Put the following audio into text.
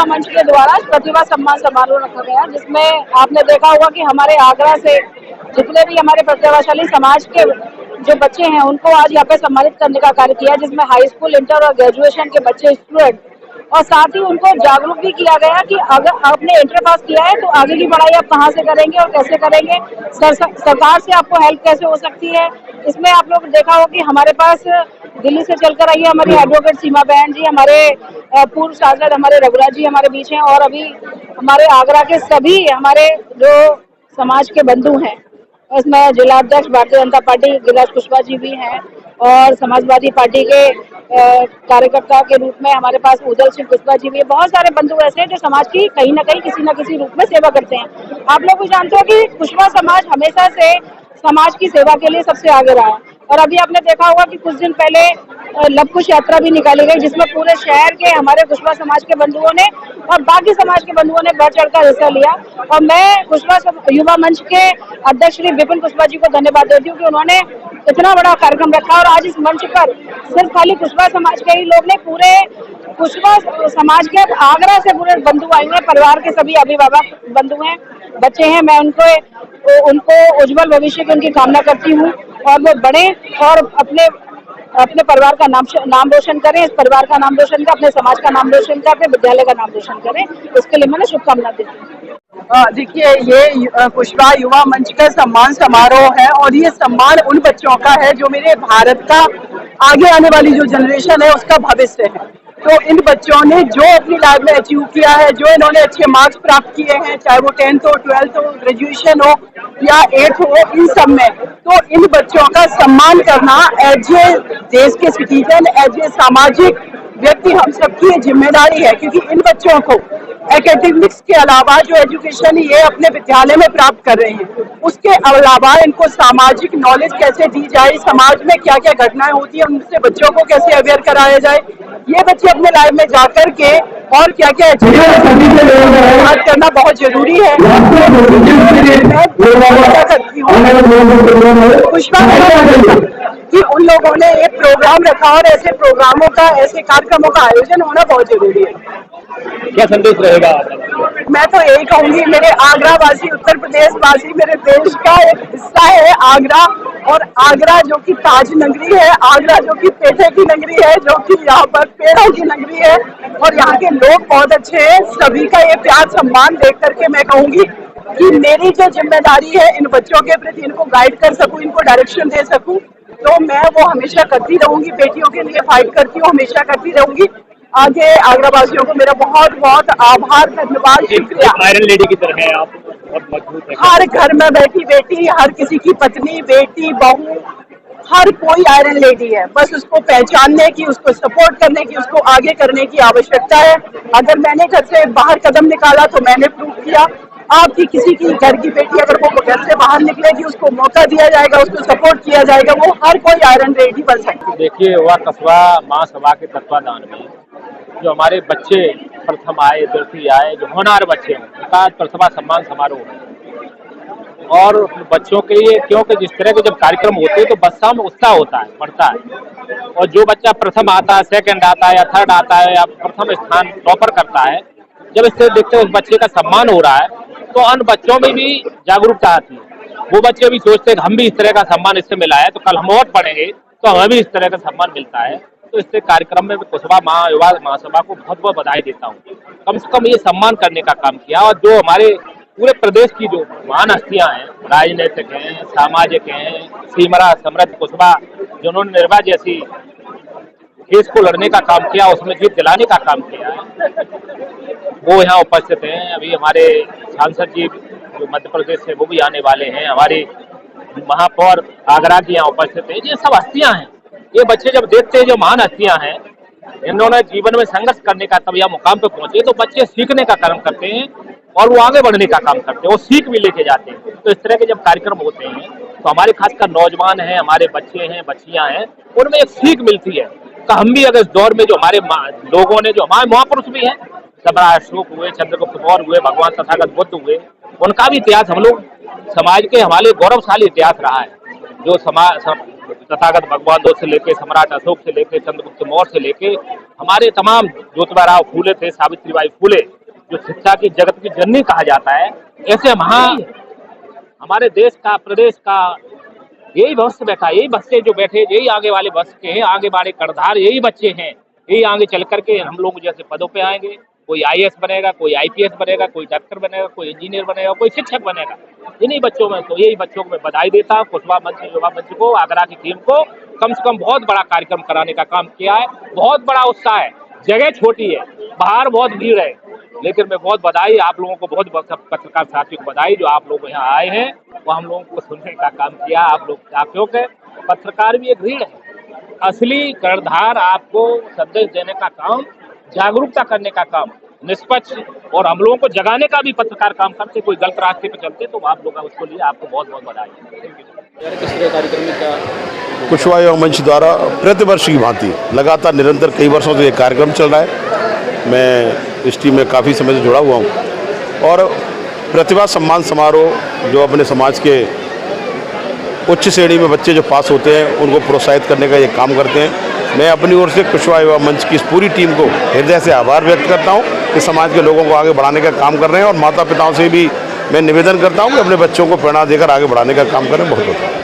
युवा मंच के द्वारा प्रतिभा सम्मान समारोह रखा गया, जिसमें आपने देखा होगा कि हमारे आगरा से जितने भी हमारे प्रतिभाशाली समाज के जो बच्चे हैं उनको आज यहाँ पे सम्मानित करने का कार्य किया, जिसमें हाई स्कूल, इंटर और ग्रेजुएशन के बच्चे, स्टूडेंट, और साथ ही उनको जागरूक भी किया गया कि अगर आपने इंटर पास किया है तो आगे की पढ़ाई आप कहाँ से करेंगे और कैसे करेंगे, सरकार से आपको हेल्प कैसे हो सकती है। इसमें आप लोग देखा हो कि हमारे पास दिल्ली से चलकर आई है हमारी एडवोकेट सीमा बहन जी, हमारे पूर्व सांसद हमारे रघुराज जी हमारे बीच हैं, और अभी हमारे आगरा के सभी हमारे जो समाज के बंधु हैं, इसमें जिला अध्यक्ष भारतीय जनता पार्टी गिरिराज कुशवाहा जी भी हैं, और समाजवादी पार्टी के कार्यकर्ता के रूप में हमारे पास उदल सिंह कुशवाहा जी भी है। बहुत सारे बंधु ऐसे हैं जो समाज की कहीं ना कहीं किसी न किसी रूप में सेवा करते हैं। आप लोग भी जानते हो कि कुशवाहा समाज हमेशा से समाज की सेवा के लिए सबसे आगे रहा है। और अभी आपने देखा होगा कि कुछ दिन पहले लवकुश यात्रा भी निकाली गई, जिसमें पूरे शहर के हमारे कुशवाहा समाज के बंधुओं ने और बाकी समाज के बंधुओं ने बढ़ चढ़कर हिस्सा लिया। और मैं कुशवाहा युवा मंच के अध्यक्ष श्री विपिन कुशवाहा जी को धन्यवाद देती हूँ कि उन्होंने इतना बड़ा कार्यक्रम रखा, और आज इस मंच पर सिर्फ खाली कुशवाहा समाज के ही लोग नहीं, पूरे कुशवाहा समाज के आगरा से पूरे बंधु आए हैं, परिवार के सभी अभिभावक बंधु हैं, बच्चे हैं। मैं उनको उज्जवल भविष्य की उनकी कामना करती हूँ, और वो बढ़े और अपने परिवार का नाम रोशन करें, इस परिवार का नाम रोशन करें, अपने समाज का नाम रोशन करें, अपने विद्यालय का नाम रोशन करें। इसके लिए मैंने शुभकामना देती हूँ। देखिए, ये कुशवाहा युवा मंच का सम्मान समारोह है, और ये सम्मान उन बच्चों का है जो मेरे भारत का आगे आने वाली जो जनरेशन है उसका भविष्य है। तो इन बच्चों ने जो अपनी लाइफ में अचीव किया है, जो इन्होंने अच्छे मार्क्स प्राप्त किए हैं, चाहे वो 10th हो, 12th हो, ग्रेजुएशन हो या 8th हो, इन सब में तो इन बच्चों का सम्मान करना एज ए देश के सिटीजन, एज ए सामाजिक व्यक्ति हम सबकी जिम्मेदारी है। क्योंकि इन बच्चों को एकेडमिक्स के अलावा जो एजुकेशन ये अपने विद्यालय में प्राप्त कर रहे हैं, उसके अलावा इनको सामाजिक नॉलेज कैसे दी जाए, समाज में क्या क्या घटनाएं होती है उनसे बच्चों को कैसे अवेयर कराया जाए, ये बच्चे अपने लाइफ में जाकर के और क्या क्या बात करना बहुत जरूरी है। कि उन लोगों ने एक प्रोग्राम रखा, और ऐसे प्रोग्रामों का, ऐसे कार्यक्रमों का आयोजन होना बहुत जरूरी है। क्या संदेश रहेगा? मैं तो यही कहूंगी, मेरे आगरा वासी, उत्तर प्रदेश वासी, मेरे देश का एक हिस्सा है आगरा, और आगरा जो कि ताज नगरी है, आगरा जो कि पेठे की नगरी है, जो कि यहाँ पर पेड़ों की नगरी है, और यहाँ के लोग बहुत अच्छे हैं। सभी का ये प्यार सम्मान देख करके मैं कहूंगी कि मेरी जो जिम्मेदारी है इन बच्चों के प्रति, इनको गाइड कर सकूं, इनको डायरेक्शन दे सकूं, तो मैं वो हमेशा करती रहूंगी। बेटियों के लिए फाइट करती हूँ, हमेशा करती रहूंगी। आगे आगरा वासियों को मेरा बहुत बहुत आभार, धन्यवाद, शुक्रिया। आयरन लेडी की तरह है आप, बहुत मजबूत है। हर घर में बैठी बेटी, हर किसी की पत्नी, बेटी, बहू, हर कोई आयरन लेडी है। बस उसको पहचानने की, उसको सपोर्ट करने की, उसको आगे करने की आवश्यकता है। अगर मैंने घर से बाहर कदम निकाला तो मैंने प्रूव किया। आपकी किसी की घर की बेटी अगर वो घर से बाहर निकलेगी, उसको मौका दिया जाएगा, उसको सपोर्ट किया जाएगा, वो हर कोई आयरन लेडी बन सकती है। देखिए, युवा कस्बा महासभा के तत्वाधान में जो हमारे बच्चे प्रथम आए, द्वितीय आए, जो होनहार बच्चे हैं, उनका प्रतिभा सम्मान समारोह है। और बच्चों के लिए, क्योंकि जिस तरह के जब कार्यक्रम होते हैं तो बच्चा में उत्साह होता है, बढ़ता है, और जो बच्चा प्रथम आता है, सेकंड आता है या थर्ड आता है या प्रथम स्थान टॉपर करता है, जब इससे देखते हैं उस बच्चे का सम्मान हो रहा है तो अन्य बच्चों में भी जागरूकता आती है। वो बच्चे भी सोचते हैं कि हम भी इस तरह का सम्मान इससे मिला है तो कल हम और पढ़ेंगे तो हमें भी इस तरह का सम्मान मिलता है। तो इससे कार्यक्रम में कुशवाहा युवा महासभा को बहुत बहुत बधाई देता हूँ। कम से कम ये सम्मान करने का काम किया, और जो हमारे पूरे प्रदेश की जो महान हस्तियां हैं, राजनीतिक हैं, सामाजिक हैं, सीमरा समृद्ध कुशवाहा जिन्होंने निर्भया जैसी केस को लड़ने का काम किया, उसमें जीत दिलाने का काम किया है, वो यहाँ उपस्थित हैं। अभी हमारे सांसद जी जो मध्य प्रदेश से वो भी आने वाले हैं, हमारी महापौर आगरा की यहाँ उपस्थित है। ये सब हस्तियां हैं। ये बच्चे जब देखते हैं जो महान हस्तियां हैं, इन्होंने जीवन में संघर्ष करने का तब यह मुकाम पे पहुंचे, तो बच्चे सीखने का काम करते हैं और वो आगे बढ़ने का काम करते हैं, वो सीख भी लेके जाते हैं। तो इस तरह के जब कार्यक्रम होते हैं तो हमारे खासकर नौजवान हैं, हमारे बच्चे हैं, बच्चियां हैं, उनमें एक सीख मिलती है कि हम भी अगर इस दौर में जो हमारे लोगों ने, जो हमारे महापुरुष भी हैं, सम्राट अशोक हुए, चंद्रगुप्त मौर्य हुए, भगवान तथागत बुद्ध हुए, उनका भी इतिहास हम लोग समाज के हमारे गौरवशाली इतिहास रहा है। जो तथागत भगवान से लेके सम्राट अशोक से लेके चंद्रगुप्त मौर्य से लेके हमारे तमाम ज्योतिबा राव फूले थे, सावित्रीबाई फूले, जो शिक्षा की जगत की जननी कहा जाता है, ऐसे हमारे देश का, प्रदेश का यही भविष्य बैठा, यही बच्चे जो बैठे, यही आगे वाले भविष्य के हैं, आगे वाले कर्णधार यही बच्चे हैं, यही आगे चल करके हम लोग जैसे पदों पे आएंगे। कोई आईएएस बनेगा, कोई आईपीएस बनेगा, कोई डॉक्टर बनेगा, कोई इंजीनियर बनेगा, कोई शिक्षक बनेगा। इन्हीं बच्चों में, तो यही बच्चों को मैं बधाई देता हूँ। कुशवाहा मंच, युवा मंच को, आगरा की टीम को कम से कम बहुत बड़ा कार्यक्रम कराने का काम किया है। बहुत बड़ा उत्साह है, जगह छोटी है, बाहर बहुत भीड़ है, लेकिन मैं बहुत बधाई आप लोगों को, बहुत पत्रकार साथियों को बधाई जो आप लोग यहाँ आए हैं, वो हम लोगों को सुनने का काम किया। आप लोग क्योंकि पत्रकार भी एक रीढ़ है, असली कर्णधार आपको संदेश देने का काम, जागरूकता करने का काम, निष्पक्ष, और हम लोगों को जगाने का भी पत्रकार काम करते। कोई गलत रास्ते पे चलते तो आप लोग उसको लिए आपको बहुत बहुत बधाई। कुशवाहा युवा मंच द्वारा प्रतिवर्ष की भांति लगातार निरंतर कई वर्षों से ये कार्यक्रम चल रहा है। मैं इस टीम में काफ़ी समय से जुड़ा हुआ हूँ और प्रतिभा सम्मान समारोह जो अपने समाज के उच्च श्रेणी में बच्चे जो पास होते हैं उनको प्रोत्साहित करने का ये काम करते हैं। मैं अपनी ओर से कुशवाहा युवा मंच की इस पूरी टीम को हृदय से आभार व्यक्त करता हूँ कि समाज के लोगों को आगे बढ़ाने का काम कर रहे हैं, और माता पिताओं से भी मैं निवेदन करता हूँ कि अपने बच्चों को प्रेरणा देकर आगे बढ़ाने का काम करें। बहुत बहुत